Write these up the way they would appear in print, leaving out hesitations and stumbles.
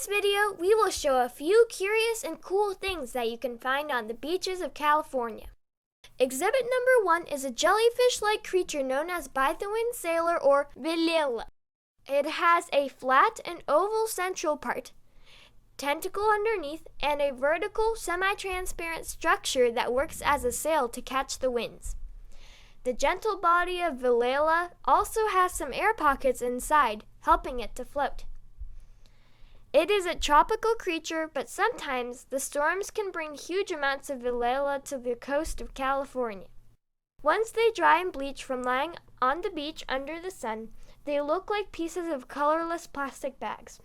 this video, we will show a few curious and cool things that you can find on the beaches of California. Exhibit number 1 is a jellyfish-like creature known as Bythewin sailor or Velella. It has a flat and oval central part, tentacle underneath, and a vertical semi-transparent structure that works as a sail to catch the winds. The gentle body of Velella also has some air pockets inside, helping it to float. It is a tropical creature, but sometimes the storms can bring huge amounts of Velella to the coast of California. Once they dry and bleach from lying on the beach under the sun, they look like pieces of colorless plastic bags.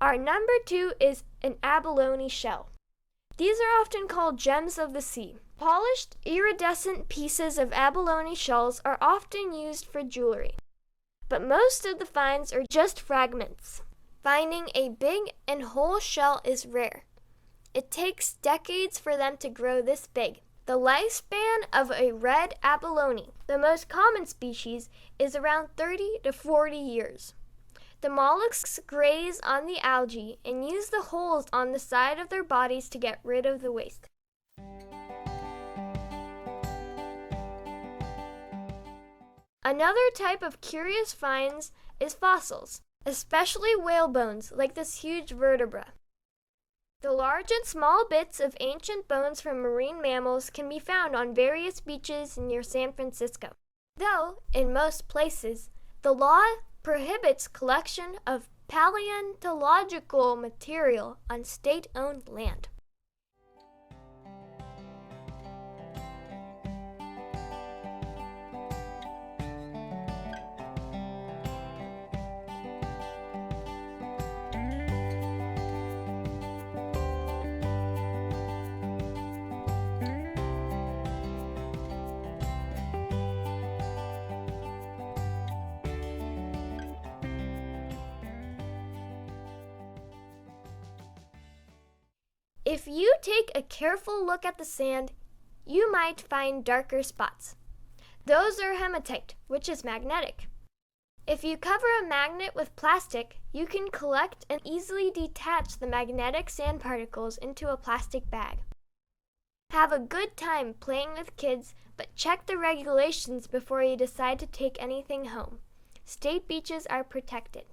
Our number 2 is an abalone shell. These are often called gems of the sea. Polished, iridescent pieces of abalone shells are often used for jewelry, but most of the finds are just fragments. Finding a big and whole shell is rare. It takes decades for them to grow this big. The lifespan of a red abalone, the most common species, is around 30 to 40 years. The mollusks graze on the algae and use the holes on the side of their bodies to get rid of the waste. Another type of curious finds is fossils, especially whale bones like this huge vertebra. The large and small bits of ancient bones from marine mammals can be found on various beaches near San Francisco. Though, in most places, the law prohibits collection of paleontological material on state-owned land. If you take a careful look at the sand, you might find darker spots. Those are hematite, which is magnetic. If you cover a magnet with plastic, you can collect and easily detach the magnetic sand particles into a plastic bag. Have a good time playing with kids, but check the regulations before you decide to take anything home. State beaches are protected.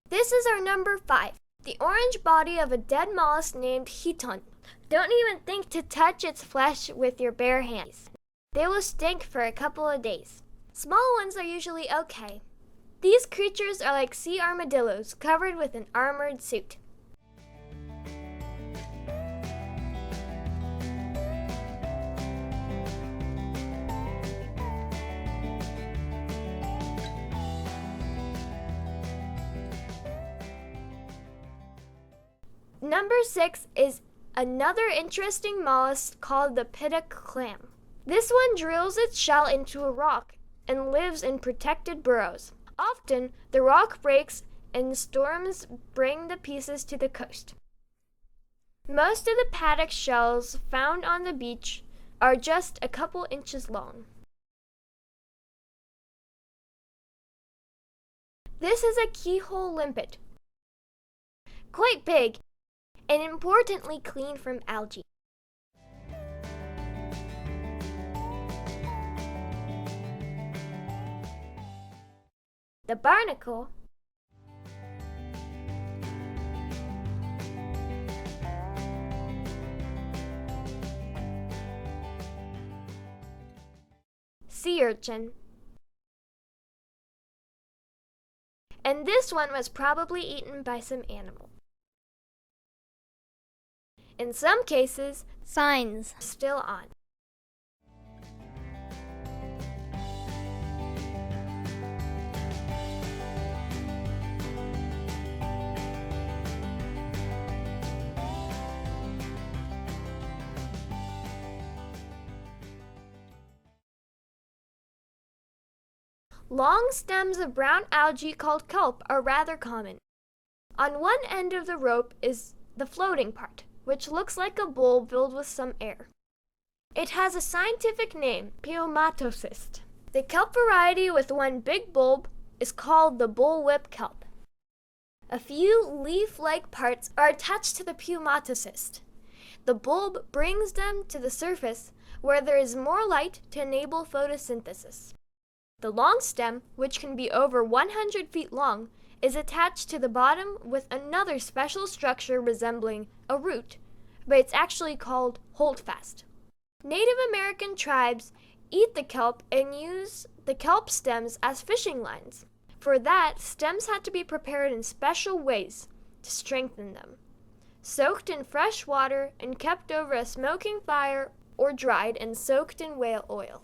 This is our number 5. The orange body of a dead mollusk named chiton. Don't even think to touch its flesh with your bare hands. They will stink for a couple of days. Small ones are usually okay. These creatures are like sea armadillos covered with an armored suit. Number 6 is another interesting mollusk called the Pittock Clam. This one drills its shell into a rock and lives in protected burrows. Often, the rock breaks and storms bring the pieces to the coast. Most of the Piddock shells found on the beach are just a couple inches long. This is a Keyhole Limpet. Quite big, and importantly clean from algae. The barnacle sea urchin, and this one was probably eaten by some animal. In some cases, signs still on. Long stems of brown algae called kelp are rather common. On one end of the rope is the floating part, which looks like a bowl filled with some air. It has a scientific name, Pneumatocyst. The kelp variety with one big bulb is called the bullwhip kelp. A few leaf-like parts are attached to the pneumatocyst. The bulb brings them to the surface where there is more light to enable photosynthesis. The long stem, which can be over 100 feet long, is attached to the bottom with another special structure resembling a root, but it's actually called holdfast. Native American tribes eat the kelp and use the kelp stems as fishing lines. For that, stems had to be prepared in special ways to strengthen them, soaked in fresh water and kept over a smoking fire or dried and soaked in whale oil.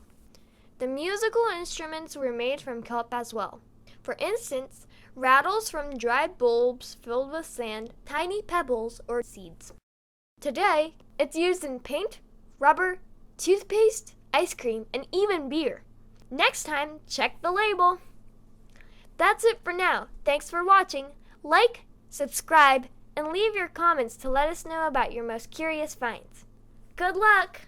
The musical instruments were made from kelp as well. For instance, rattles from dried bulbs filled with sand, tiny pebbles, or seeds. Today, it's used in paint, rubber, toothpaste, ice cream, and even beer. Next time, check the label. That's it for now. Thanks for watching. Like, subscribe, and leave your comments to let us know about your most curious finds. Good luck!